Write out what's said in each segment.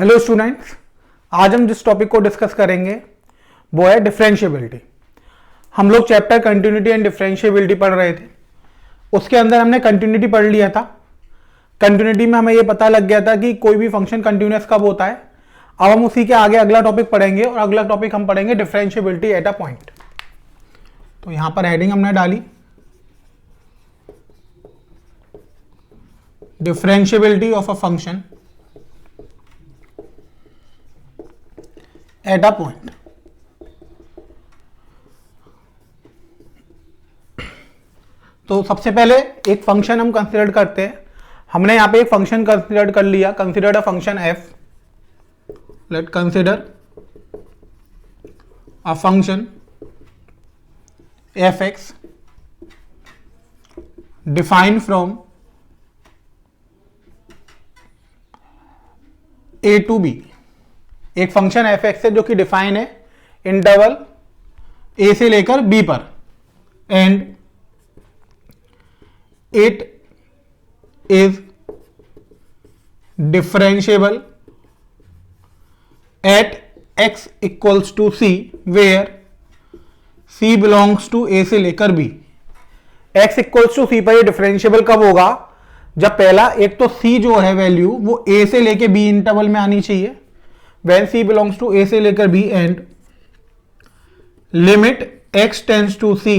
Hello students, आज हम जिस टॉपिक को डिस्कस करेंगे वो है डिफरेंशिएबिलिटी। हम लोग चैप्टर कंटिन्यूटी एंड डिफरेंशिएबिलिटी पढ़ रहे थे। उसके अंदर हमने कंटिन्यूटी पढ़ लिया था। कंटिन्यूटी में हमें ये पता लग गया था कि कोई भी फंक्शन कंटिन्यूअस कब होता है। अब हम उसी के आगे अगला टॉपिक पढ़ेंगे और अगला टॉपिक हम पढ़ेंगे डिफरेंशिएबिलिटी एट अ पॉइंट। तो यहां पर हेडिंग हमने डाली differentiability of a function at a point. तो सबसे पहले एक फंक्शन हम कंसीडर करते हैं। हमने यहां पे एक फंक्शन कंसीडर कर लिया, consider a function f. Let consider a function f x defined from a to b. एक फंक्शन एफ एक्स है जो कि डिफाइन है इंटरवल ए से लेकर बी पर, and it is differentiable at x equals to c where c belongs to a से लेकर B. X equals to c पर ये डिफरेंशिएबल कब होगा? जब पहला एक तो सी जो है वैल्यू वो ए से लेकर बी इंटरवल में आनी चाहिए, when c belongs to a से लेकर b and limit x tends to c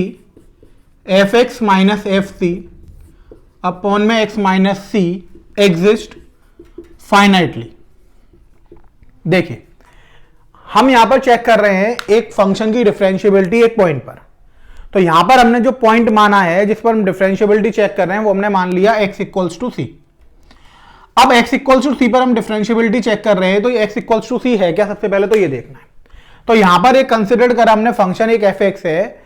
fx minus fc upon में x minus c exist finitely। देखिए, हम यहां पर चेक कर रहे हैं एक फंक्शन की डिफरेंशिएबिलिटी एक पॉइंट पर। तो यहां पर हमने जो पॉइंट माना है जिस पर हम डिफरेंशिएबिलिटी चेक कर रहे हैं वो हमने मान लिया x इक्वल्स टू सी। अब x इक्वल्स टू सी पर हम डिफरेंशिएबिलिटी चेक कर रहे हैं, तो ये x इक्वल्स टू सी है क्या? सबसे पहले तो ये देखना है। तो यहां पर एक कंसिडर करा हमने फंक्शन एक एफ एक्स है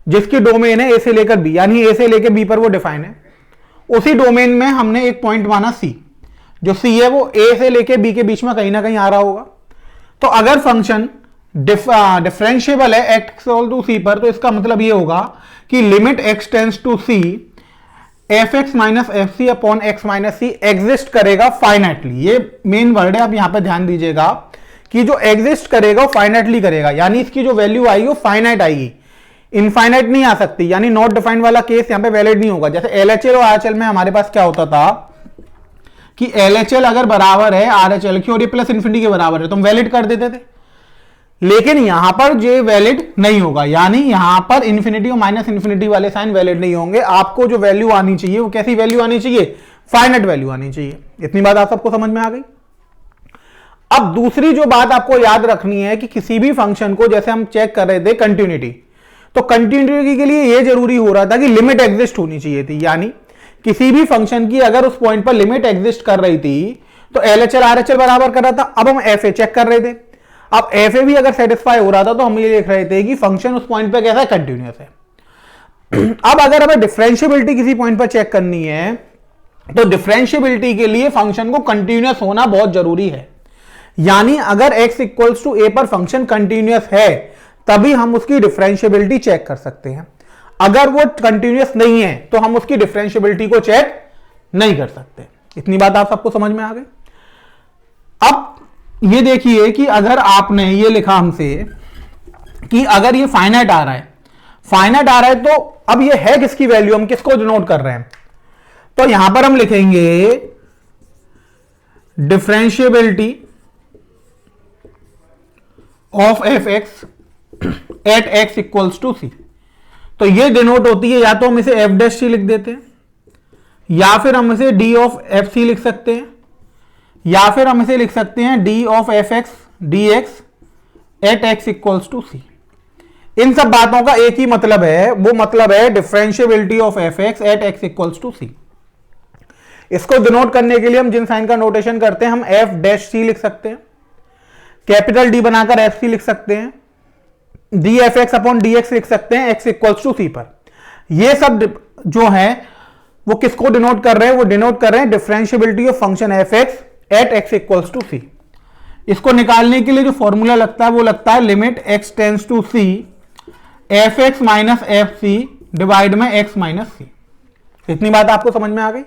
जिसकी डोमेन है a से लेकर b, यानी a से लेकर b पर वो डिफाइन है। उसी डोमेन में हमने एक पॉइंट माना c, जो c है वो a से लेकर b के बीच में कहीं ना कहीं आ रहा होगा। तो अगर फंक्शन डिफरेंशिएबल है x इक्वल टू c पर, तो इसका मतलब ये होगा कि limit x tends to c f x minus F C upon x minus c exist करेगा फाइनाइटली। ये मेन वर्ड है, आप यहां पे ध्यान दीजिएगा कि जो एग्जिस्ट करेगा वो फाइनाइटली करेगा, यानी इसकी जो वैल्यू आएगी वो फाइनाइट आएगी, इनफाइनाइट नहीं आ सकती। यानी नॉट डिफाइंड वाला केस यहां पे वैलिड नहीं होगा। जैसे एलएचएल और आरएचएल में हमारे पास क्या होता था कि एलएचएल अगर बराबर है आरएचएल की और ये प्लस इन्फिनिटी के बराबर है तो हम वैलिड कर देते थे, लेकिन यहां पर ये वैलिड नहीं होगा। यानी यहां पर इंफिनिटी और माइनस इंफिनिटी वाले साइन वैलिड नहीं होंगे। आपको जो वैल्यू आनी चाहिए वो कैसी वैल्यू आनी चाहिए? फाइनाइट वैल्यू आनी चाहिए। इतनी बात आप सबको समझ में आ गई। अब दूसरी जो बात आपको याद रखनी है कि किसी भी फंक्शन को, जैसे हम चेक कर रहे थे कंटिन्यूटी, तो कंटिन्यूटी के लिए यह जरूरी हो रहा था कि लिमिट एग्जिस्ट होनी चाहिए थी। यानी किसी भी फंक्शन की अगर उस पॉइंट पर लिमिट एग्जिस्ट कर रही थी तो एलएचएल आरएचएल बराबर कर रहा था। अब हम एफ ए चेक कर रहे थे, अब एफ ए भी अगर सेटिस्फाई हो रहा था तो हम ये लिख रहे थे कि फंक्शन उस पॉइंट पे कैसा है? कंटिन्यूअस है। अब अगर हमें डिफरेंशिएबिलिटी किसी पॉइंट पर चेक करनी है तो डिफरेंशिएबिलिटी के लिए फंक्शन को कंटिन्यूअस होना बहुत जरूरी है। यानी अगर x इक्वल्स टू a पर फंक्शन कंटिन्यूअस है तभी हम उसकी डिफरेंशिएबिलिटी चेक कर सकते हैं। अगर वो कंटिन्यूअस नहीं है तो हम उसकी डिफरेंशिएबिलिटी को चेक नहीं कर सकते। इतनी बात आप सबको समझ में आ गई। अब ये देखिए कि अगर आपने ये लिखा हमसे कि अगर ये फाइनाइट आ रहा है, फाइनाइट आ रहा है, तो अब ये है किसकी वैल्यू? हम किसको डिनोट कर रहे हैं? तो यहां पर हम लिखेंगे differentiability of f x at x equals to c. तो ये डिनोट होती है, या तो हम इसे एफ डैश सी लिख देते हैं, या फिर हम इसे डी ऑफ एफ सी लिख सकते हैं, या फिर हम इसे लिख सकते हैं d of f x d x at x equals to c. इन सब बातों का एक ही मतलब है, वो मतलब है differentiability of f x at x equals to c. इसको डिनोट करने के लिए हम जिन साइन का नोटेशन करते हैं, हम एफ डैश सी लिख सकते हैं, कैपिटल डी बनाकर एफ सी लिख सकते हैं, D F x upon D x लिख सकते हैं एक्स इक्वल्स टू सी पर। ये सब जो है वो किसको डिनोट कर रहे हैं? वो डिनोट कर रहे हैं differentiability of function f x at x equals to c. इसको निकालने के लिए जो फॉर्मूला लगता है वो लगता है limit x tends to c f x minus F c divide में एक्स माइनस सी। इतनी बात आपको समझ में आ गई।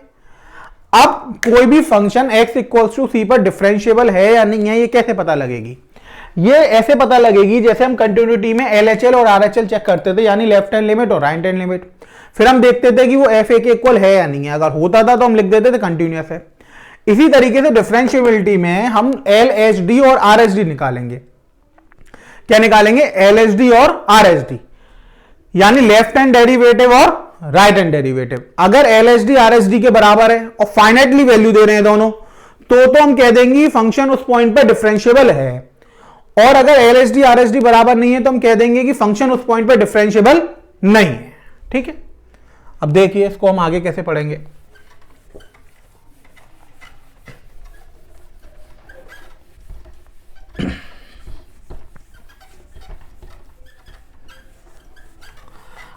अब कोई भी function x equals to c पर डिफरेंशिएबल है या नहीं है, ये कैसे पता लगेगी? ये ऐसे पता लगेगी जैसे हम कंटिन्यूटी में LHL और RHL चेक करते थे, यानी लेफ्ट हैंड लिमिट और राइट हैंड लिमिट। फिर हम देखते थे कि वो FA के इक्वल है या नहीं है, अगर होता था तो हम लिख देते थे कंटिन्यूअस है। इसी तरीके से डिफरेंशिएबिलिटी में हम LHD और RHD निकालेंगे। क्या निकालेंगे? LHD और RHD, यानी लेफ्ट हैंड डेरिवेटिव और राइट हैंड डेरिवेटिव। अगर LHD RHD के बराबर है और फाइनाइटली वैल्यू दे रहे हैं दोनों, तो हम कह देंगे फंक्शन उस पॉइंट पर डिफरेंशिएबल है। और अगर LHD RHD बराबर नहीं है तो हम कह देंगे कि फंक्शन उस पॉइंट पर डिफरेंशिएबल नहीं है। ठीक है, अब देखिए इसको हम आगे कैसे पढ़ेंगे।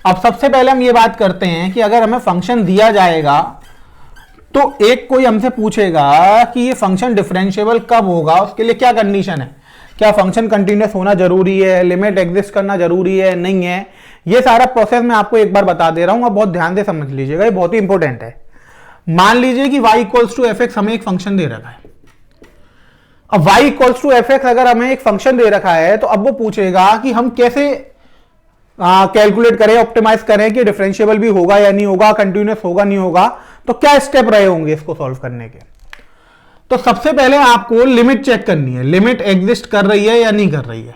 अब सबसे पहले हम ये बात करते हैं कि अगर हमें फंक्शन दिया जाएगा तो एक कोई हमसे पूछेगा कि ये फंक्शन डिफरेंशिएबल कब होगा, उसके लिए क्या कंडीशन है, क्या फंक्शन कंटिन्यूअस होना जरूरी है, लिमिट एग्जिस्ट करना जरूरी है, नहीं है। ये सारा प्रोसेस मैं आपको एक बार बता दे रहा हूं, आप बहुत ध्यान से समझ लीजिएगा, ये बहुत ही इंपॉर्टेंट है। मान लीजिए कि y equals to f x हमें एक फंक्शन दे रखा है। अब y equals to f x अगर हमें एक फंक्शन दे रखा है तो अब वो पूछेगा कि हम कैसे कैलकुलेट करें, ऑप्टिमाइज करें कि डिफरेंशिएबल भी होगा या नहीं होगा, कंटिन्यूअस होगा नहीं होगा, तो क्या स्टेप रहे होंगे इसको सॉल्व करने के। तो सबसे पहले आपको लिमिट चेक करनी है, लिमिट एग्जिस्ट कर रही है या नहीं कर रही है।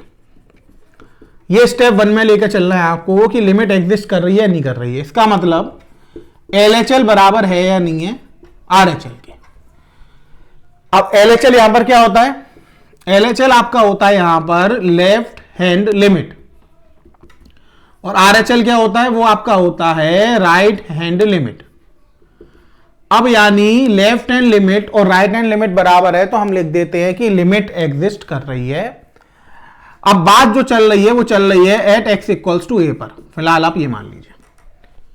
ये स्टेप 1 में लेकर चलना है आपको कि लिमिट एग्जिस्ट कर रही है या नहीं कर रही है। इसका मतलब LHL बराबर है या नहीं है RHL के। अब LHL यहां पर क्या होता है? LHL आपका होता है यहां पर लेफ्ट हैंड लिमिट, और RHL क्या होता है? वो आपका होता है राइट हैंड लिमिट। अब यानी लेफ्ट हैंड लिमिट और राइट हैंड लिमिट बराबर है तो हम लिख देते हैं कि लिमिट एग्जिस्ट कर रही है। अब बात जो चल रही है वो चल रही है at x equals to a पर, फिलहाल आप ये मान लीजिए।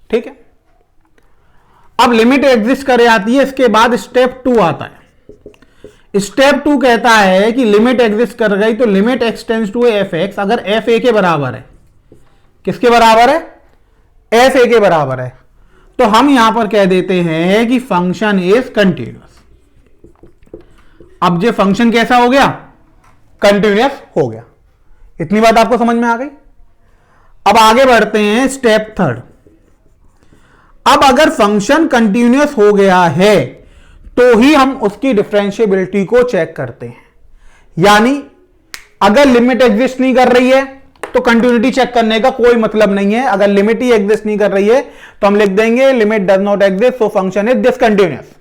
ठीक है, अब लिमिट एग्जिस्ट करे आती है, इसके बाद स्टेप 2 आता है। स्टेप 2 कहता है कि लिमिट एग्जिस्ट कर गई तो limit x tends to f x, अगर f a के बराबर है, किसके बराबर है? f a के बराबर है, तो हम यहां पर कह देते हैं कि फंक्शन इज कंटिन्यूअस। अब ये फंक्शन कैसा हो गया? कंटिन्यूअस हो गया। इतनी बात आपको समझ में आ गई। अब आगे बढ़ते हैं स्टेप 3। अब अगर फंक्शन कंटिन्यूअस हो गया है तो ही हम उसकी डिफरेंशिएबिलिटी को चेक करते हैं। यानी अगर लिमिट एग्जिस्ट नहीं कर रही है तो कंटिन्यूटी चेक करने का कोई मतलब नहीं है। अगर लिमिट ही एग्जिस्ट नहीं कर रही है तो हम लिख देंगे limit does not exist so function is discontinuous.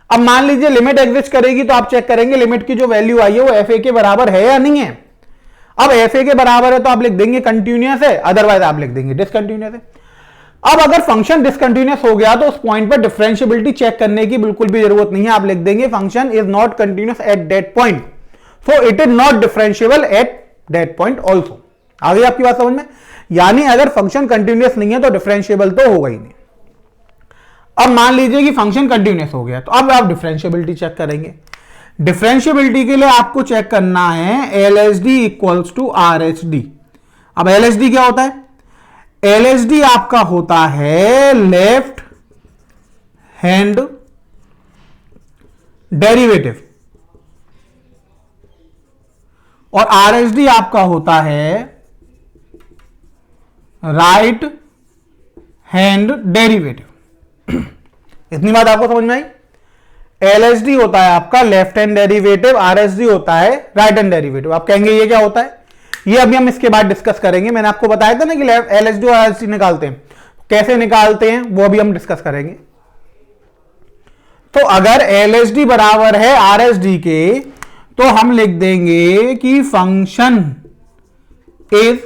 अब मान लीजिए लिमिट एग्जिस्ट करेगी तो आप चेक करेंगे लिमिट की जो वैल्यू आई है वो एफ ए के बराबर है या नहीं है। अब एफ ए के बराबर है तो आप लिख देंगे कंटिन्यूअस है, अदरवाइज आप लिख देंगे डिसकंटिन्यूअस है। अब अगर फंक्शन डिसकंटिन्यूअस हो गया तो उस पॉइंट पर डिफरेंशिएबिलिटी चेक करने की बिल्कुल भी जरूरत नहीं है। आप लिख देंगे function is not continuous at that point, so it is not differentiable at that point also. आ गई आपकी बात समझ में? यानी अगर फंक्शन कंटिन्यूअस नहीं है तो डिफरेंशिएबल तो होगा ही नहीं। अब मान लीजिए कि फंक्शन कंटिन्यूअस हो गया तो अब आप डिफरेंशिएबिलिटी चेक करेंगे। डिफरेंशिएबिलिटी के लिए आपको चेक करना है LHD इक्वल्स टू RHD। अब LHD क्या होता है? LHD आपका होता है लेफ्ट हैंड डेरिवेटिव और RHD आपका होता है राइट हैंड डेरिवेटिव। इतनी बात आपको समझ में आई? LHD होता है आपका लेफ्ट हैंड डेरिवेटिव, RHD होता है राइट हैंड डेरिवेटिव। आप कहेंगे ये क्या होता है? ये अभी हम इसके बाद डिस्कस करेंगे। मैंने आपको बताया था ना कि LHD और RHD निकालते हैं, कैसे निकालते हैं वो अभी हम डिस्कस करेंगे। तो अगर LHD बराबर है RHD के तो हम लिख देंगे कि function is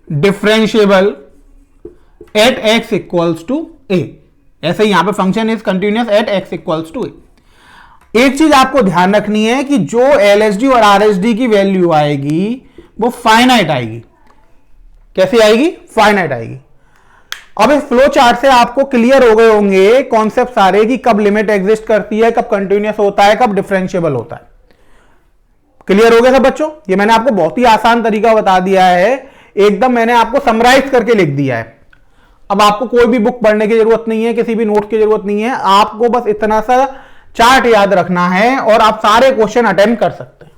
differentiable at x equals to a। ऐसे यहां पे function is continuous at x equals to a। एक चीज आपको ध्यान रखनी है कि जो LHD और RHD की वैल्यू आएगी वो फाइनाइट आएगी। कैसी आएगी? फाइनाइट आएगी। अब इस फ्लो चार्ट से आपको क्लियर हो गए होंगे कॉन्सेप्ट सारे कि कब लिमिट एग्जिस्ट करती है, कब कंटिन्यूअस होता है, कब डिफरेंशिएबल होता है। क्लियर हो गया सब बच्चों? ये मैंने आपको बहुत ही आसान तरीका बता दिया है, एकदम मैंने आपको समराइज करके लिख दिया है। अब आपको कोई भी बुक पढ़ने की जरूरत नहीं है, किसी भी नोट की जरूरत नहीं है, आपको बस इतना सा चार्ट याद रखना है और आप सारे क्वेश्चन अटेम्प्ट कर सकते हैं।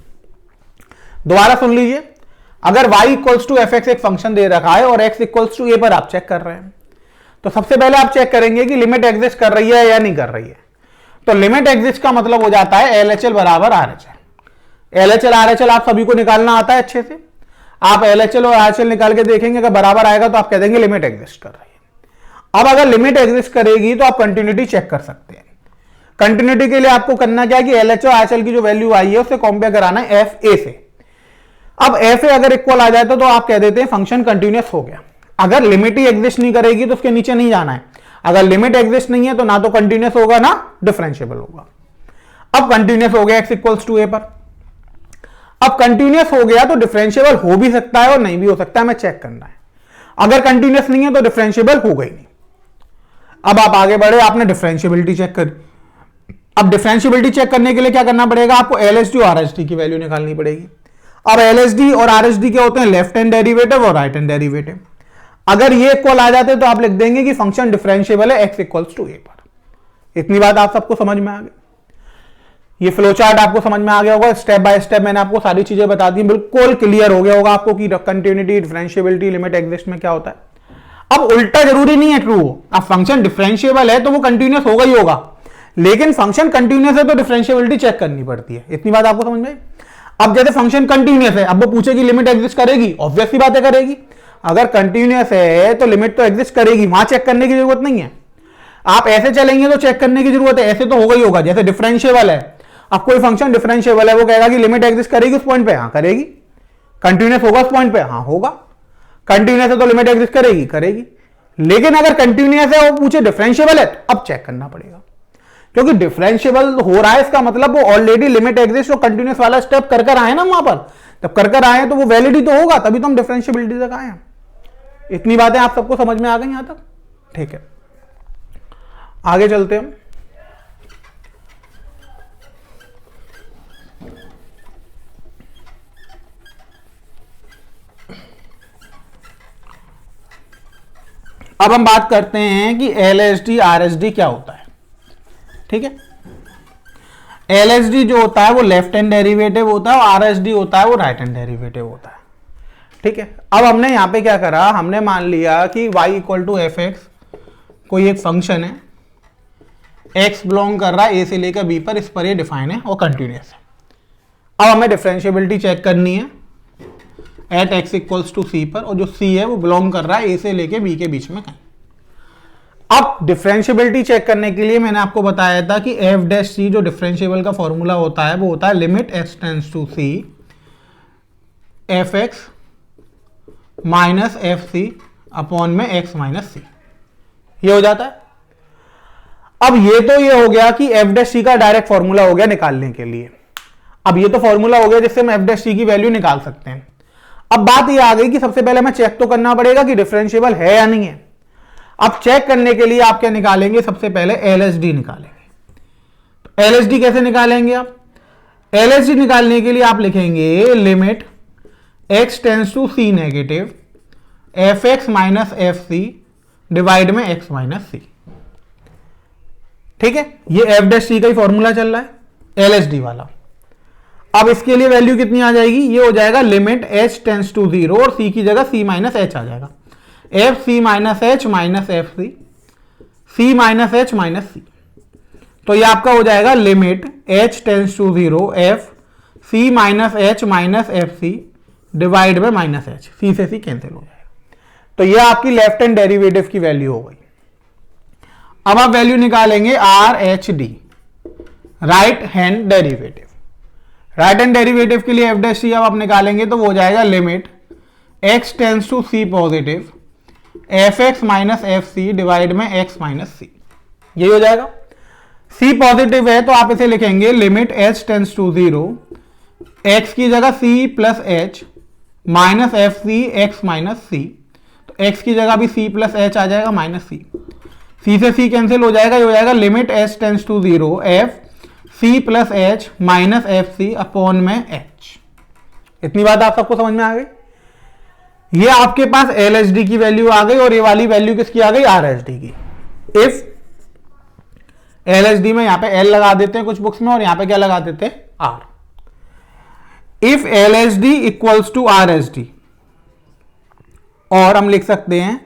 दोबारा सुन लीजिए, अगर y equals to f x एक फंक्शन दे रखा है और x इक्वल्स टू ए पर आप चेक कर रहे हैं, तो सबसे पहले आप चेक करेंगे कि लिमिट एग्जिस्ट कर रही है या नहीं कर रही है। तो लिमिट एग्जिस्ट का मतलब हो जाता है LHL बराबर RHL। LHL RHL आप सभी को निकालना आता है अच्छे से। आप LHL और RHL निकाल के देखेंगे, अगर बराबर आएगा तो आप कह देंगे लिमिट एग्जिस्ट कर रही है। अब अगर लिमिट एग्जिस्ट करेगी तो आप कंटिन्यूटी चेक कर सकते हैं। कंटिन्यूटी के लिए आपको करना क्या है कि LHL और RHL की जो वैल्यू आई है उससे कंपेयर कराना है FA से। अब FA अगर इक्वल आ जाता तो आप कह देते हैं फंक्शन कंटिन्यूअस हो गया। अगर लिमिट ही एग्जिस्ट नहीं करेगी तो उसके नीचे नहीं जाना है। अगर लिमिट एग्जिस्ट नहीं है तो ना तो कंटिन्यूअस होगा ना डिफरेंशिएबल होगा। अब कंटिन्यूअस हो गया x इक्वल्स टू ए पर। अब कंटिन्यूअस हो गया तो डिफरेंशिएबल हो भी सकता है और नहीं भी हो सकता है, हमें चेक करना है। अगर कंटिन्यूअस नहीं है तो डिफरेंशिएबल हो गई नहीं। अब आप आगे बढ़े, आपने डिफरेंशिएबिलिटी चेक करी। अब डिफरेंशिएबिलिटी चेक करने के लिए क्या करना पड़ेगा, आपको LHD और RHD की वैल्यू निकालनी पड़ेगी। अब LHD और RHD क्या होते हैं, लेफ्ट हैंड डेरिवेटिव और राइट हैंड डेरिवेटिव। अगर ये इक्वल आ जाते तो आप लिख देंगे कि फंक्शन डिफरेंशिएबल है x इक्वल्स टू ए पर। इतनी बात आप सबको समझ में आ गई। ये फ्लो चार्ट आपको समझ में आ गया होगा, स्टेप बाय स्टेप मैंने आपको सारी चीजें बता दी, बिल्कुल क्लियर हो गया होगा आपको कि कंटिन्यूटी, डिफरेंशिएबिलिटी, लिमिट एग्जिस्ट में क्या होता है। अब उल्टा जरूरी नहीं है ट्रू हो। अब फंक्शन डिफरेंशिएबल है तो वो कंटिन्यूअस होगा ही होगा, लेकिन फंक्शन कंटिन्यूअस है तो डिफरेंशिएबिलिटी चेक करनी पड़ती है। इतनी बात आपको समझ में आई। अब जैसे फंक्शन कंटिन्यूअस है, अब वो पूछेगी लिमिट एग्जिस्ट करेगी, ऑब्वियस सी बात है करेगी। अगर कंटिन्यूअस है तो लिमिट तो एग्जिस्ट करेगी, वहां चेक करने की जरूरत नहीं है। आप ऐसे चलेंगे तो चेक करने की जरूरत है, ऐसे तो होगा ही होगा। जैसे डिफरेंशिएबल है, अब कोई फंक्शन डिफरेंशिएबल है, वो कहेगा कि लिमिट एग्जिस्ट करेगी उस पॉइंट पे, हाँ करेगी। कंटिन्यूअस होगा उस पॉइंट पे, हाँ होगा। कंटिन्यूअस है तो लिमिट एग्जिस्ट करेगी, करेगी। लेकिन अगर कंटिन्यूअस है वो पूछे डिफरेंशिएबल है, तो अब चेक करना पड़ेगा, क्योंकि डिफरेंशिएबल हो रहा है इसका मतलब वो ऑलरेडी लिमिट एग्जिस्ट और कंटिन्यूअस वाला स्टेप कर आए ना वहां पर। जब कर आए तो वो वैलिड ही तो होगा, तभी तो हम डिफरेंशिएबिलिटी तक आए हैं। इतनी बातें आप सबको समझ में आ गई यहां तक, ठीक है। आगे चलते हैं। अब हम बात करते हैं कि LHD RHD क्या होता है, ठीक है। LHD जो होता है वो लेफ्ट हैंड डेरिवेटिव होता है और RHD होता है वो राइट हैंड डेरिवेटिव होता है, ठीक है। अब हमने यहां पे क्या करा, हमने मान लिया कि y equal to f x कोई एक फंक्शन है, x बिलोंग कर रहा है a से लेकर b पर, इस पर ये डिफाइन है और कंटिन्यूअस है। अब हमें डिफरेंशिएबिलिटी चेक करनी है at x equals to c पर, और जो c है वो बिलोंग कर रहा है a से लेके b के बीच में कहीं। अब डिफरेंशिएबिलिटी चेक करने के लिए मैंने आपको बताया था कि एफ डैश सी जो डिफरेंशिएबल का फॉर्मूला होता है वो होता है limit x tends to c f x minus F C upon में x माइनस सी, ये हो जाता है। अब ये तो ये हो गया कि एफ डैश सी का डायरेक्ट फॉर्मूला हो गया निकालने के लिए। अब ये तो फॉर्मूला हो गया जिससे हम एफ डैश सी की वैल्यू निकाल सकते हैं। अब बात ये आ गई कि सबसे पहले हमें चेक तो करना पड़ेगा कि डिफरेंशिएबल है या नहीं है। अब चेक करने के लिए आप क्या निकालेंगे, सबसे पहले LHD निकालेंगे। तो LHD कैसे निकालेंगे आप, LHD निकालने के लिए आप लिखेंगे limit x tends to c negative f x minus F c divide में x माइनस सी, ठीक है। ये एफ डैश सी का ही फॉर्मूला चल रहा है LHD वाला। अब इसके लिए वैल्यू कितनी आ जाएगी, ये हो जाएगा लिमिट h टेंड्स टू 0 और c की जगह c माइनस h आ जाएगा, f c minus h minus F c, c minus h minus c. तो ये आपका हो जाएगा limit h tends to 0 F c minus h minus F c divide में माइनस एच, सी से सी कैंसिल हो जाएगा। तो ये आपकी लेफ्ट हैंड डेरिवेटिव की वैल्यू हो गई। अब आप वैल्यू निकालेंगे RHD right hand derivative. Right hand derivative के लिए एफ डैश सी अब आप निकालेंगे तो वो हो जाएगा limit x tends to c positive f x minus F c divide में x माइनस सी, यही हो जाएगा। c पॉजिटिव है तो आप इसे लिखेंगे limit h tends to 0 x की जगह c plus h minus F c x minus c, तो x की जगह भी c प्लस एच आ जाएगा माइनस सी, c से c कैंसिल हो जाएगा, ये हो जाएगा limit h tends to 0 F C plus h minus F C upon में h। इतनी बात आप सबको समझ में आ गई। ये आपके पास LHD की वैल्यू आ गई और ये वाली वैल्यू किसकी आ गई, RHD की। इफ LHD में यहां पे L लगा देते हैं कुछ बुक्स में और यहां पे क्या लगा देते हैं, R। If LHD equals to RHD, और हम लिख सकते हैं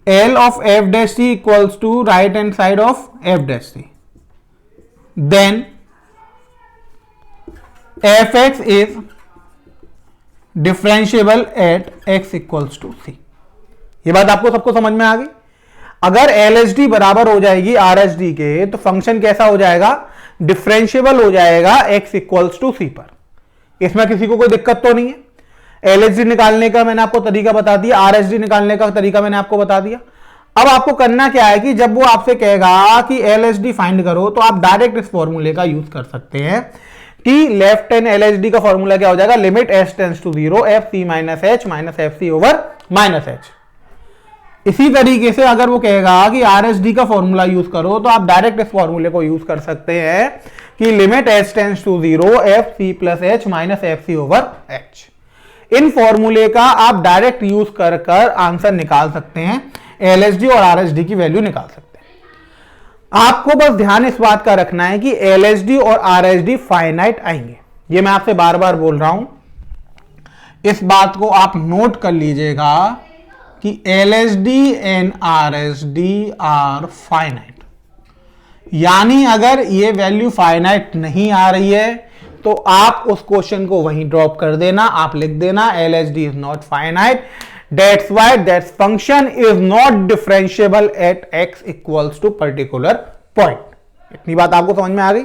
L of F dash C equals to right hand side of F dash C, then Fx is differentiable at x equals to C। ये बात आपको सबको समझ में आ गई। अगर LHD बराबर हो जाएगी RHD के तो फंक्शन कैसा हो जाएगा, डिफरेंशिएबल हो जाएगा x इक्वल्स टू C पर। इसमें किसी को कोई दिक्कत तो नहीं है। LHD निकालने का मैंने आपको तरीका बता दिया, RHD निकालने का तरीका मैंने आपको बता दिया। अब आपको करना क्या है कि जब वो आपसे कहेगा कि LHD फाइंड करो तो आप डायरेक्ट इस फॉर्मूले का यूज कर सकते हैं कि लेफ्ट हैंड LHD का फॉर्मूला क्या हो जाएगा, limit s tends to 0 fc minus h minus fc over minus h। इसी तरीके से अगर वो कहेगा कि RHD का फॉर्मूला यूज करो तो आप डायरेक्ट इस फॉर्मूले को यूज कर सकते हैं कि limit s tends to 0 fc plus h minus fc over h। इन फॉर्मूले का आप डायरेक्ट यूज कर कर आंसर निकाल सकते हैं, LHD और RHD की वैल्यू निकाल सकते हैं। आपको बस ध्यान इस बात का रखना है कि LHD और RHD फाइनाइट आएंगे। ये मैं आपसे बार बार बोल रहा हूं, इस बात को आप नोट कर लीजिएगा कि LHD and RHD are finite. यानी अगर ये वैल्यू फाइनाइट नहीं आ रही है तो आप उस क्वेश्चन को वहीं ड्रॉप कर देना, आप लिख देना LHD is not finite, that's why that function is not differentiable at x equals to particular point। इतनी बात आपको समझ में आ गई।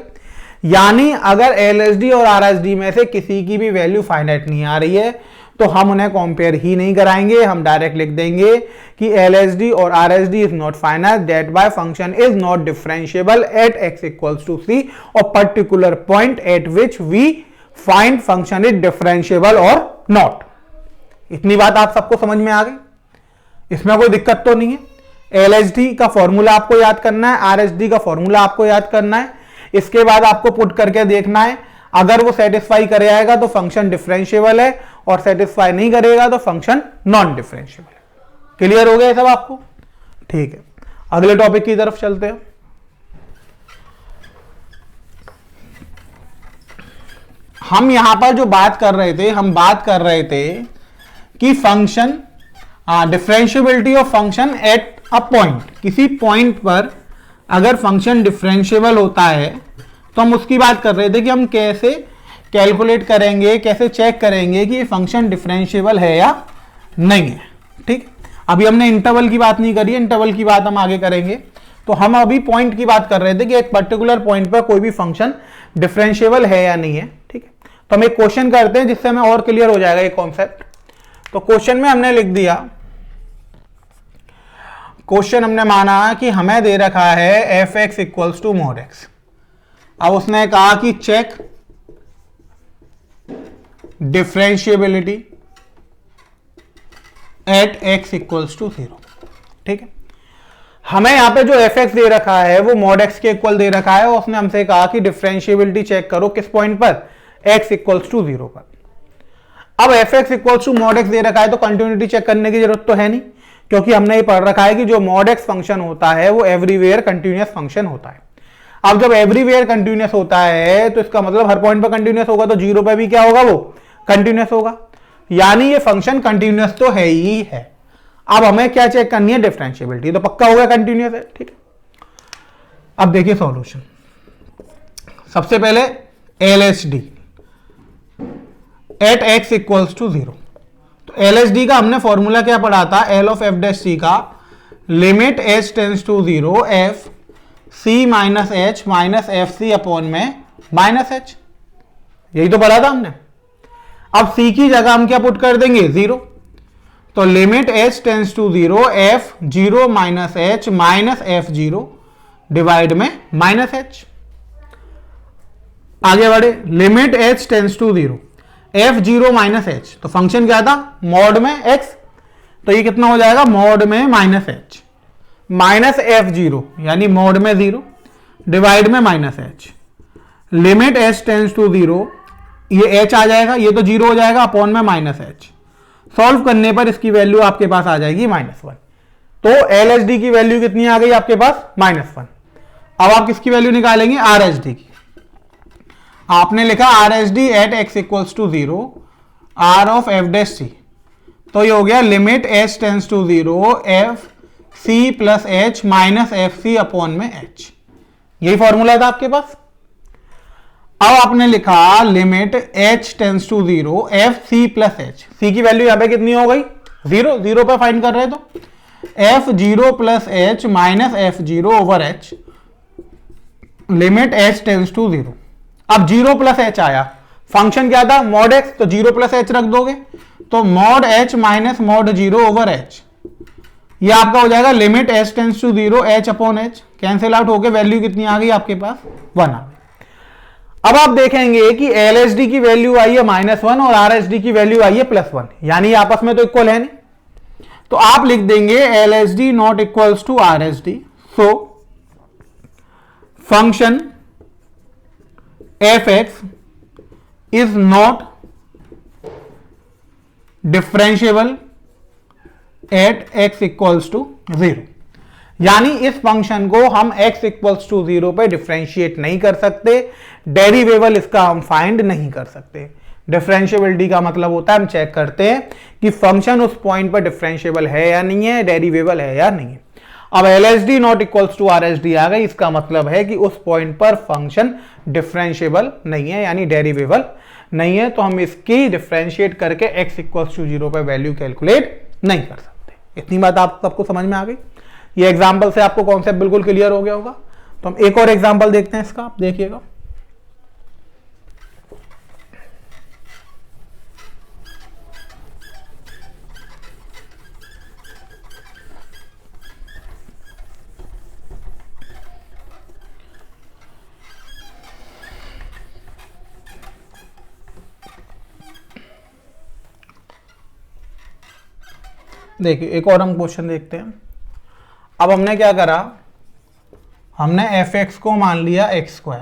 यानी अगर LHD और RHD में से किसी की भी वैल्यू फाइनाइट नहीं आ रही है तो हम उन्हें कंपेयर ही नहीं कराएंगे, हम डायरेक्ट लिख देंगे कि LHD और RHD is not finite, that by function is not differentiable at x equals to C or particular point at which we find function is differentiable or not। इतनी बात आप सबको समझ में आ गई, इसमें कोई दिक्कत तो नहीं है। LHD का फॉर्मूला आपको याद करना है, RHD का फॉर्मूला आपको याद करना है, इसके बाद आपको पुट करके देखना है, अगर वो सेटिस्फाई कर जाएगा तो फंक्शन डिफरेंशिएबल है और सेटिस्फाई नहीं करेगा तो फंक्शन नॉन डिफरेंशिएबल है। क्लियर हो गया सब आपको? ठीक है, अगले टॉपिक की तरफ चलते हैं। हम यहां पर जो बात कर रहे थे, हम बात कर रहे थे कि function differentiability of function at a point. किसी पॉइंट पर अगर फंक्शन डिफरेंशिएबल होता है तो हम उसकी बात कर रहे थे कि हम कैसे कैलकुलेट करेंगे, कैसे चेक करेंगे कि ये फंक्शन डिफरेंशिएबल है या नहीं है। ठीक, अभी हमने इंटरवल की बात नहीं करी है, इंटरवल की बात हम आगे करेंगे। तो हम अभी पॉइंट की बात कर रहे थे कि एक पर्टिकुलर पॉइंट पर कोई भी फंक्शन डिफरेंशिएबल है या नहीं है। ठीक है, तो हम एक क्वेश्चन करते हैं जिससे हमें और क्लियर हो जाएगा ये कॉन्सेप्ट। तो क्वेश्चन में हमने लिख दिया, क्वेश्चन हमने माना कि हमें दे रखा है fx equals to mod x। अब उसने कहा कि check differentiability at x equals to 0। ठीक है, हमें यहां पे जो fx दे रखा है वो mod x के इक्वल दे रखा है और उसने हमसे कहा कि डिफरेंशिएबिलिटी चेक करो किस पॉइंट पर, x इक्वल्स टू 0 पर। अब fx equals to mod x दे रखा है तो कंटिन्यूटी चेक करने की जरूरत तो है नहीं, क्योंकि हमने ये पढ़ रखा है कि जो mod x फंक्शन होता है वो एवरीवेयर कंटिन्यूअस फंक्शन होता है। अब जब एवरीवेयर कंटिन्यूअस होता है तो इसका मतलब हर पॉइंट पर कंटिन्यूअस होगा, तो 0 पे भी क्या होगा, वो कंटिन्यूअस होगा। यानी ये फंक्शन कंटिन्यूअस तो है ही है। अब हमें क्या चेक करनी है, डिफरेंशिएबिलिटी, तो पक्का होगा कंटिन्यूअस है। ठीक है, अब देखिए सॉल्यूशन। सबसे पहले LHD at x equals to 0। तो LHD का हमने फॉर्मूला क्या पढ़ा था, L of f dash c का limit h tends to 0 f c minus h minus F C upon में माइनस h। यही तो पढ़ा था हमने। अब c की जगह हम क्या पुट कर देंगे, 0। तो limit h tends to 0 f 0 minus h minus f 0 divide में माइनस h। आगे बढ़े, limit h tends to 0 f 0 minus h, तो फंक्शन क्या था, मॉड में x, तो ये कितना हो जाएगा, मॉड में माइनस h माइनस एफ 0 यानी मॉड में 0 डिवाइड में minus h। Limit h tends to 0, ये h आ जाएगा, ये तो 0 हो जाएगा अपॉन में माइनस h। सॉल्व करने पर इसकी वैल्यू आपके पास आ जाएगी -1। तो LHD की वैल्यू कितनी आ गई आपके पास? -1। अब आप किसकी वैल्यू निकालेंगे? RHD की। आपने लिखा RHD at x equals to 0 R of f dash c, तो ये हो गया limit h tends to 0 f c plus h minus F C upon में h। यही फॉर्मूला था आपके पास। अब आपने लिखा limit h tends to 0 F C plus H, C की वैल्यू यहां पे कितनी हो गई? 0, 0 पे फाइंड कर रहे हैं, तो f 0 plus h minus f 0 over h, limit h tends to 0। अब 0 प्लस एच आया, फंक्शन क्या था? मॉड x, तो 0 प्लस एच रख दोगे तो mod h minus mod 0 over h, ये आपका हो जाएगा limit h tends to 0 h upon h. Cancel out होके वैल्यू कितनी आ गई आपके पास? 1 आ गई। अब आप देखेंगे कि LHD की वैल्यू आई है -1 और RHD की वैल्यू आई है +1, यानी आपस में तो इक्वल है नहीं, तो आप लिख देंगे LHD not equals to RHD। So function fx is not differentiable at x equals to 0, यानी इस फंक्शन को हम x इक्वल्स टू 0 पे डिफरेंशिएट नहीं कर सकते, डेरिवेबल इसका हम फाइंड नहीं कर सकते। डिफरेंशिएबिलिटी का मतलब होता है हम चेक करते हैं कि फंक्शन उस पॉइंट पर डिफरेंशिएबल है या नहीं है, डेरिवेबल है या नहीं है। अब LHD not equals to RHD आ गई, इसका मतलब है कि उस पॉइंट पर फंक्शन डिफरेंशिएबल नहीं है, यानी डेरिवेबल नहीं है, तो हम इसकी डिफरेंशिएट करके x इक्वल्स टू 0 पर वैल्यू कैलकुलेट नहीं कर सकते। इतनी बात आप सबको समझ में आ गई? ये एग्जाम्पल से आपको कॉन्सेप्ट बिल्कुल क्लियर हो गया होगा। तो हम एक और एग्जाम्पल देखते हैं इसका, आप देखिएगा। देखिए एक और हम क्वेश्चन देखते हैं। अब हमने क्या करा, हमने fx को मान लिया x²,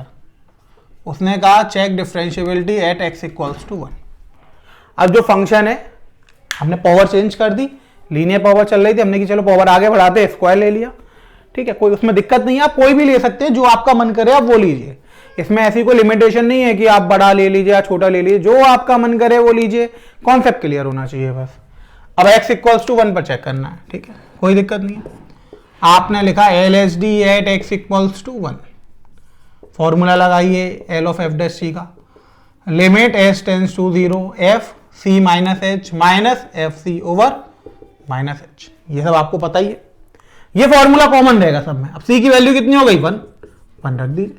उसने कहा check differentiability at x equals to 1। अब जो फंक्शन है हमने पावर चेंज कर दी, लीनियर पावर चल रही थी, हमने कि चलो पावर आगे बढ़ाते स्क्वायर ले लिया, ठीक है, कोई उसमें दिक्कत नहीं है, आप कोई भी ले सकते हैं, जो आपका मन करे आप वो लीजिए। इसमें ऐसी कोई लिमिटेशन नहीं है कि आप बड़ा ले लीजिए या छोटा ले लीजिए, जो आपका मन करे वो लीजिए, कॉन्सेप्ट क्लियर होना चाहिए बस। अब x इक्वल्स टू 1 पर चेक करना है, ठीक है, कोई दिक्कत नहीं है। आपने लिखा LHD at x equals to 1, formula लगाइए L of f dash c का, limit h tends to 0 f c minus h minus F c over minus h, ये सब आपको पता ही है, ये फॉर्मूला कॉमन रहेगा सब में। अब c की वैल्यू कितनी हो गई? 1 रख दीजिए,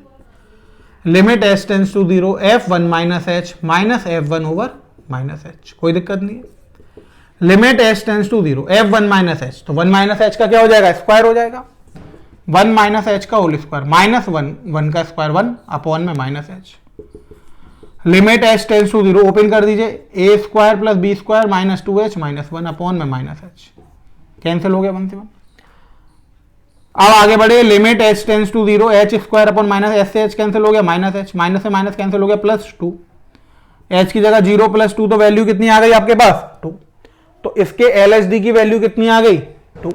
limit h tends to 0 f1 minus h minus f1 over minus h, कोई दिक्कत नहीं है। Limit h tends to 0 f1 minus h, तो 1 माइनस h का क्या हो जाएगा? स्क्वायर हो जाएगा, 1 माइनस h का होल स्क्वायर माइनस 1 का स्क्वायर 1 अपॉन में minus h। Limit h tends to 0 open कर दीजिए, a square plus b square minus 2h minus 1 upon में माइनस h, कैंसिल हो गया 1 से 1। अब आगे बढ़े, limit h tends to 0 h square upon minus h से h कैंसिल हो गया, माइनस h, माइनस से माइनस कैंसिल हो गया, प्लस 2, h की जगह 0 प्लस 2, तो वैल्यू कितनी आ गई आपके पास? 2। तो इसके LHD की वैल्यू कितनी आ गई? 2।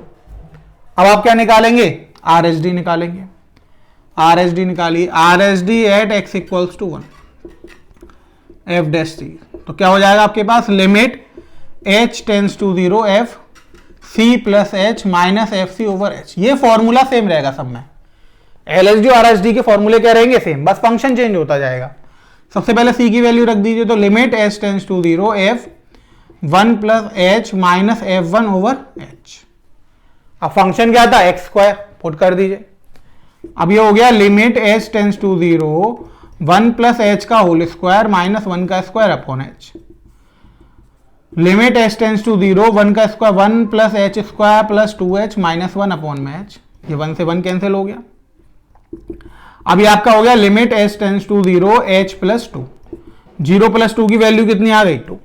अब आप क्या निकालेंगे? RHD निकालेंगे, RHD निकालिए, RHD at x equals to 1 f dash c, तो क्या हो जाएगा आपके पास? Limit h tends to 0 f c plus h minus F c over h। ये फॉर्मूला सेम रहेगा सब में, LHD और RHD के फॉर्मूले क्या रहेंगे? सेम, बस फंक्शन चेंज होता जाएगा। सबसे पहले c की वैल्यू रख दीजिए, तो limit h tends to 0 f 1 plus h minus f1 over h। अब फंक्शन क्या था? x², पुट कर दीजिए। अब ये हो गया limit h tends to 0 1 plus h का होल स्क्वायर माइनस 1 का square upon h। Limit h tends to 0 1 का square 1 plus h square plus 2h minus 1 upon में h, ये 1 से 1 कैंसिल हो गया। अब ये आपका हो गया limit h tends to 0 h plus 2, 0 plus 2 की वैल्यू कितनी आ गई? 2।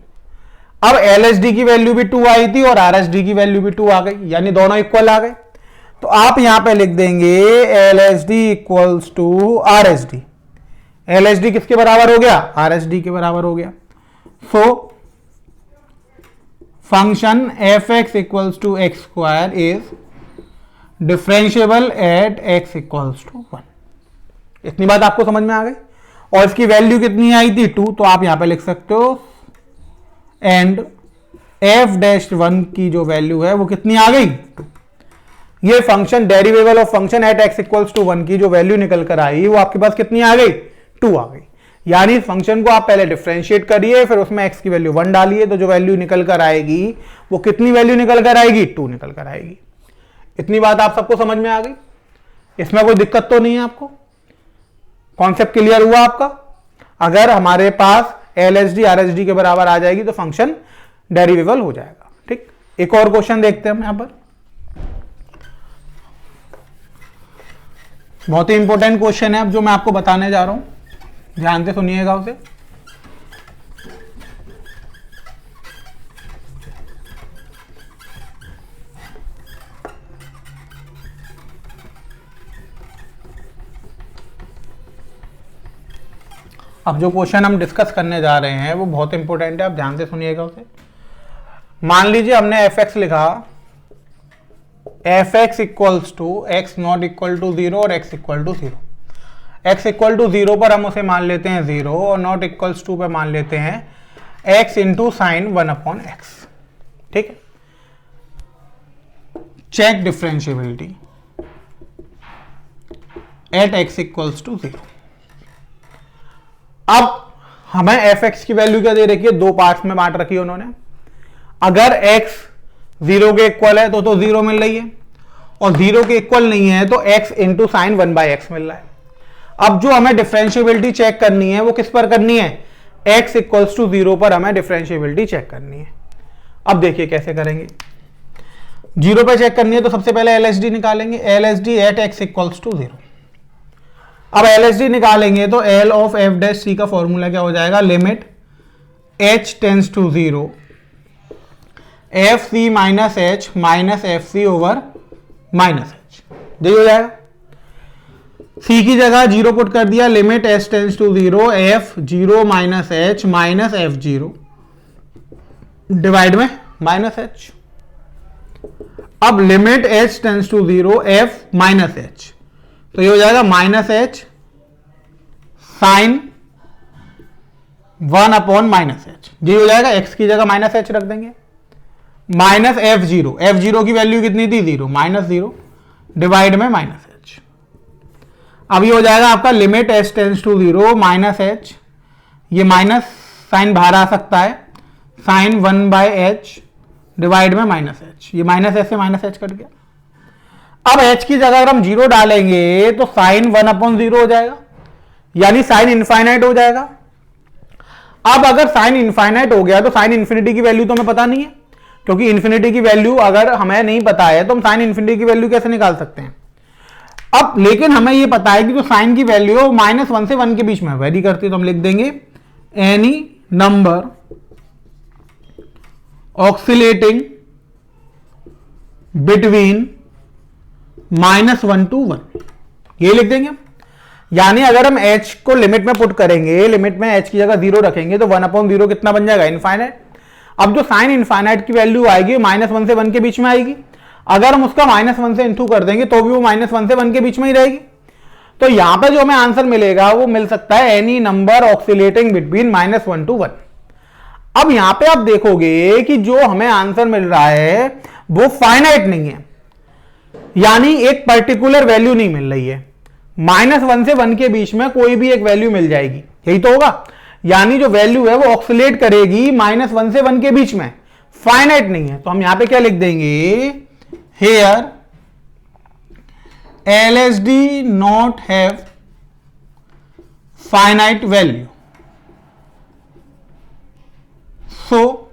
अब LHD की वैल्यू भी 2 आई थी और RHD की वैल्यू भी 2 आ गई, यानी दोनों इक्वल आ गए। तो आप यहां पे लिख देंगे LHD equals to RHD। LHD किसके बराबर हो गया? RHD के बराबर हो गया। So function f x equals to x square is differentiable at x equals to 1। इतनी बात आपको समझ में आ गई। और इसकी वैल्यू कितनी आई थी 2, तो आप यहां पे लिख सकते हो एंड एफ डैश 1 की जो वैल्यू है वो कितनी आ गई 2। ये function derivable of function at x equals to 1 की जो वैल्यू निकल कर आई वो आपके पास कितनी आ गई 2 आ गई। यानी इस फंक्शन को आप पहले डिफरेंशिएट करिए, फिर उसमें x की वैल्यू 1 डालिए, तो जो वैल्यू निकल कर आएगी वो कितनी वैल्यू निकल कर आएगी 2 निकल कर आएगी। इतनी बात आप सबको समझ में आ गई। इसमें कोई दिक्कत तो नहीं है आपको? कॉन्सेप्ट क्लियर हुआ आपका? अगर हमारे पास LHD RHD के बराबर आ जाएगी तो फंक्शन डेरिवेबल हो जाएगा। ठीक, एक और क्वेश्चन देखते हैं हम यहां पर। बहुत ही इंपॉर्टेंट क्वेश्चन है अब जो मैं आपको बताने जा रहा हूं, ध्यान से सुनिएगा उसे। अब जो क्वेश्चन हम डिस्कस करने जा रहे हैं वो बहुत इंपॉर्टेंट है, आप ध्यान से सुनिएगा उसे। मान लीजिए हमने एफ एक्स लिखा, f x equals to x not equal to 0 और x equal to 0। X equal to 0 पर हम उसे मान लेते हैं 0 और नॉट इक्वल्स टू पर मान लेते हैं x इंटू साइन 1/x। ठीक है, check differentiability at x equals to 0। अब हमें एफ एक्स की वैल्यू क्या दे रखी है, दो पार्ट्स में बांट रखी है उन्होंने। अगर x 0 के इक्वल है तो 0 मिल रही है, और 0 के इक्वल नहीं है तो x इंटू साइन 1/x मिल रहा है। अब जो हमें डिफरेंशिएबिलिटी चेक करनी है वो किस पर करनी है, x इक्वल्स टू 0 पर हमें डिफरेंशिएबिलिटी चेक करनी है। अब देखिए कैसे करेंगे। 0 पे चेक करनी है तो सबसे पहले LHD निकालेंगे, LHD at x equals to 0। अब LHD निकालेंगे तो L of f dash c का फॉर्मूला क्या हो जाएगा, limit h tends to 0 F c minus h minus F c over minus h. यही हो जाएगा। c की जगह 0 पुट कर दिया, limit h tends to 0 f 0 minus h minus f 0 divide में माइनस एच। अब limit h tends to 0 f minus h, तो ये हो जाएगा minus h sine 1 upon minus h. ये हो जाएगा, x की जगह माइनस एच रख देंगे, माइनस एफ 0 की वैल्यू कितनी थी 0, माइनस 0 डिवाइड में माइनस एच। अब ये हो जाएगा आपका limit h tends to 0 minus h, ये माइनस साइन बाहर आ सकता है, साइन 1/h डिवाइड में माइनस एच। ये माइनस एच से माइनस एच कट गया। अब h की जगह अगर हम 0 डालेंगे तो साइन 1/0 हो जाएगा, यानी साइन इनफाइनाइट हो जाएगा। अब अगर साइन इनफाइनाइट हो गया तो साइन इन्फिनिटी की वैल्यू तो हमें पता नहीं है, क्योंकि इन्फिनिटी की वैल्यू अगर हमें नहीं पता है तो हम साइन इन्फिनिटी की वैल्यू कैसे निकाल सकते हैं। अब लेकिन हमें यह पता है कि जो साइन की वैल्यू है -1 से 1 के बीच में वेरी करती है, तो हम लिख देंगे एनी नंबर ऑक्सिलेटिंग बिटवीन -1 to 1, ये लिख देंगे। यानी अगर हम h को लिमिट में पुट करेंगे, लिमिट में h की जगह 0 रखेंगे तो 1/0 कितना बन जाएगा, इनफाइनाइट। अब जो साइन इनफाइनाइट की वैल्यू आएगी -1 से 1 के बीच में आएगी। अगर हम उसका -1 से इनटू कर देंगे तो भी वो -1 से 1 के बीच में ही रहेगी। तो यहां पर जो हमें आंसर मिलेगा वो मिल सकता है एनी नंबर ऑक्सिलेटिंग बिटवीन -1 to 1। अब यहां पे आप देखोगे कि जो हमें आंसर मिल रहा है वो फाइनाइट नहीं है, यानी एक पर्टिकुलर वैल्यू नहीं मिल रही है। -1 से 1 के बीच में कोई भी एक वैल्यू मिल जाएगी, यही तो होगा। यानी जो वैल्यू है वो ऑक्सिलेट करेगी -1 से 1 के बीच में, फाइनाइट नहीं है। तो हम यहां पे क्या लिख देंगे, here LHD not have finite value, so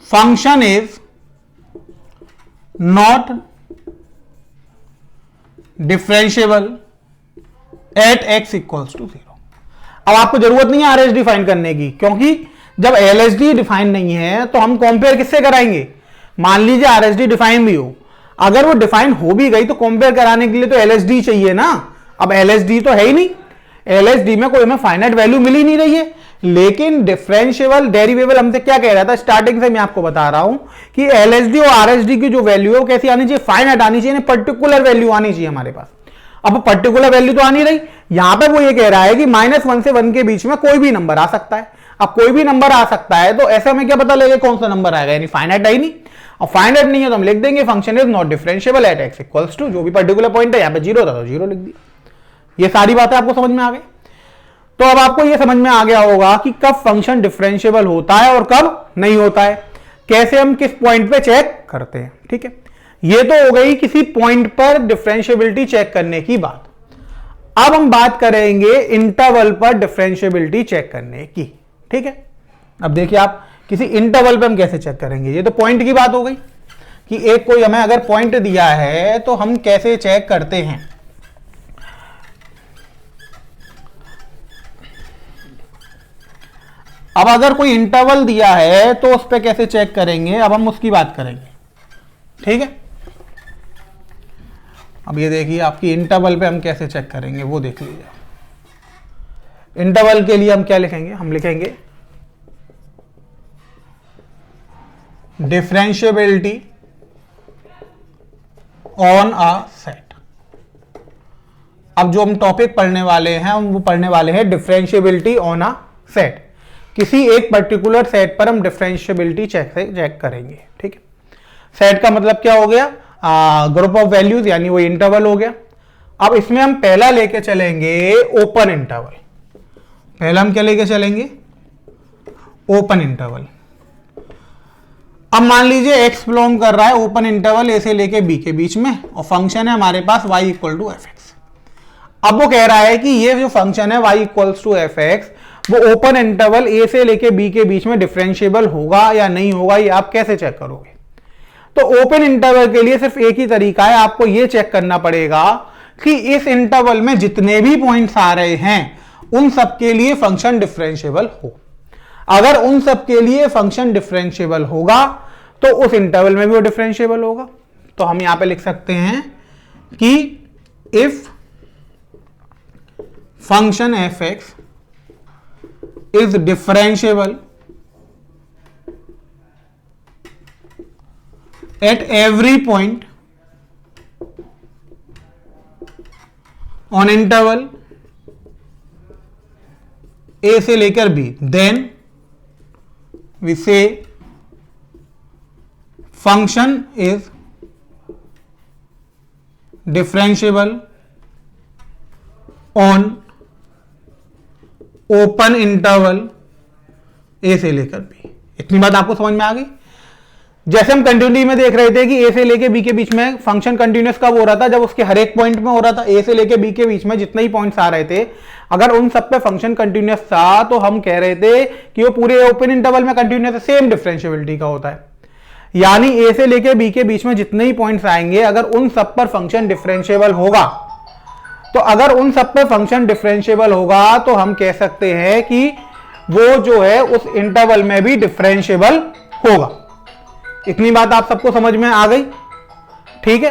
function is not differentiable at x equals to 0। अब आपको जरूरत नहीं है RHD फाइंड करने की, क्योंकि जब LHD डिफाइन नहीं है तो हम कंपेयर किससे कराएंगे। मान लीजिए RHD डिफाइन भी हो, अगर वो डिफाइन हो भी गई तो कंपेयर कराने के लिए तो LHD चाहिए ना। अब LHD तो है ही नहीं, LHD में कोई हमें फाइनाइट वैल्यू मिल ही नहीं रही है, लेकिन डिफरेंशिएबल डेरिवेबल हमसे क्या कह रहा था, स्टार्टिंग से मैं आपको बता रहा हूं कि एलएसडी और आरएसडी की जो वैल्यू है वो कैसी आनी चाहिए, फाइनाइट आनी चाहिए, पर्टिकुलर वैल्यू आनी चाहिए हमारे पास। अब पर्टिकुलर वैल्यू तो आ नहीं रही, यहां पे वो ये कह रहा है कि -1 से 1 के बीच में कोई भी नंबर आ सकता है। अब कोई भी नंबर आ सकता है तो ऐसे हमें क्या पता लगेगा कौन सा नंबर आएगा, यानी फाइनाइट है ही नहीं। और फाइनाइट नहीं है तो हम लिख देंगे function is not differentiable at x equals to, जो भी पर्टिकुलर पॉइंट है, यहां पे 0 था तो 0 लिख दिया। ये सारी बातें आपको समझ में आ गई। तो अब आपको यह समझ में आ गया होगा कि कब फंक्शन डिफरेंशिएबल होता है और कब नहीं होता है, कैसे हम किस पॉइंट पे चेक करते हैं। ठीक है, ये तो हो गई किसी पॉइंट पर डिफरेंशिएबिलिटी चेक करने की बात। अब हम बात करेंगे इंटरवल पर डिफरेंशिएबिलिटी चेक करने की। ठीक है, अब देखिए आप किसी इंटरवल पे हम कैसे चेक करेंगे, ये तो पॉइंट की बात हो गई कि एक कोई हमें अगर पॉइंट दिया है तो हम कैसे चेक करते हैं। अब अगर कोई इंटरवल दिया है तो उस पर कैसे चेक करेंगे, अब हम उसकी बात करेंगे। ठीक है, अब ये देखिए आपकी इंटरवल पे हम कैसे चेक करेंगे वो देख लीजिए। इंटरवल के लिए हम क्या लिखेंगे, हम लिखेंगे डिफरेंशिएबिलिटी ऑन अ सेट। अब जो हम टॉपिक पढ़ने वाले हैं हम वो पढ़ने वाले हैं डिफरेंशिएबिलिटी ऑन अ सेट। किसी एक पर्टिकुलर सेट पर हम डिफरेंशिएबिलिटी चेक करेंगे। ठीक है, सेट का मतलब क्या हो गया, ग्रुप ऑफ वैल्यूज, यानी वो इंटरवल हो गया। अब इसमें हम पहला लेके चलेंगे ओपन इंटरवल। पहला हम क्या लेके चलेंगे, ओपन इंटरवल। अब मान लीजिए x बिलोंग कर रहा है ओपन इंटरवल a से लेके b के बीच में और फंक्शन है हमारे पास y equal to f x. अब वो कह रहा है कि ये जो फंक्शन है y equals to f x वो ओपन इंटरवल a से लेके b के बीच में डिफरेंशिएबल होगा या नहीं होगा, ये आप कैसे चेक करोगे। तो ओपन इंटरवल के लिए सिर्फ एक ही तरीका है, आपको ये चेक करना पड़ेगा कि इस इंटरवल में जितने भी पॉइंट्स आ रहे हैं उन सब के लिए फंक्शन डिफरेंशिएबल हो। अगर उन सब के लिए फंक्शन डिफरेंशिएबल होगा तो उस इंटरवल में भी वो डिफरेंशिएबल होगा। तो हम यहां पे लिख सकते हैं कि if function f x is differentiable at every point on interval a से लेकर बी, देन वी से function is differentiable on open interval a से लेकर b। इतनी बात आपको समझ में आ गई। जैसे हम कंटिन्यूटी में देख रहे थे कि a से लेकर b के बीच में फंक्शन कंटिन्यूअस कब हो रहा था, जब उसके हर एक पॉइंट में हो रहा था। a से लेकर b के बीच में जितने ही पॉइंट्स आ रहे थे अगर उन सब पे फंक्शन कंटिन्यूअस था तो हम कह रहे थे कि वो पूरे ओपन इंटरवल में कंटिन्यूअस सेम डिफरेंशिएबिलिटी का होता है। यानी a से लेके b के बीच में जितने ही पॉइंट्स आएंगे अगर उन सब पर फंक्शन डिफरेंशिएबल होगा तो अगर उन सब पर फंक्शन डिफरेंशिएबल होगा तो हम कह सकते हैं कि वो जो है उस इंटरवल में भी डिफरेंशिएबल होगा। इतनी बात आप सबको समझ में आ गई। ठीक है।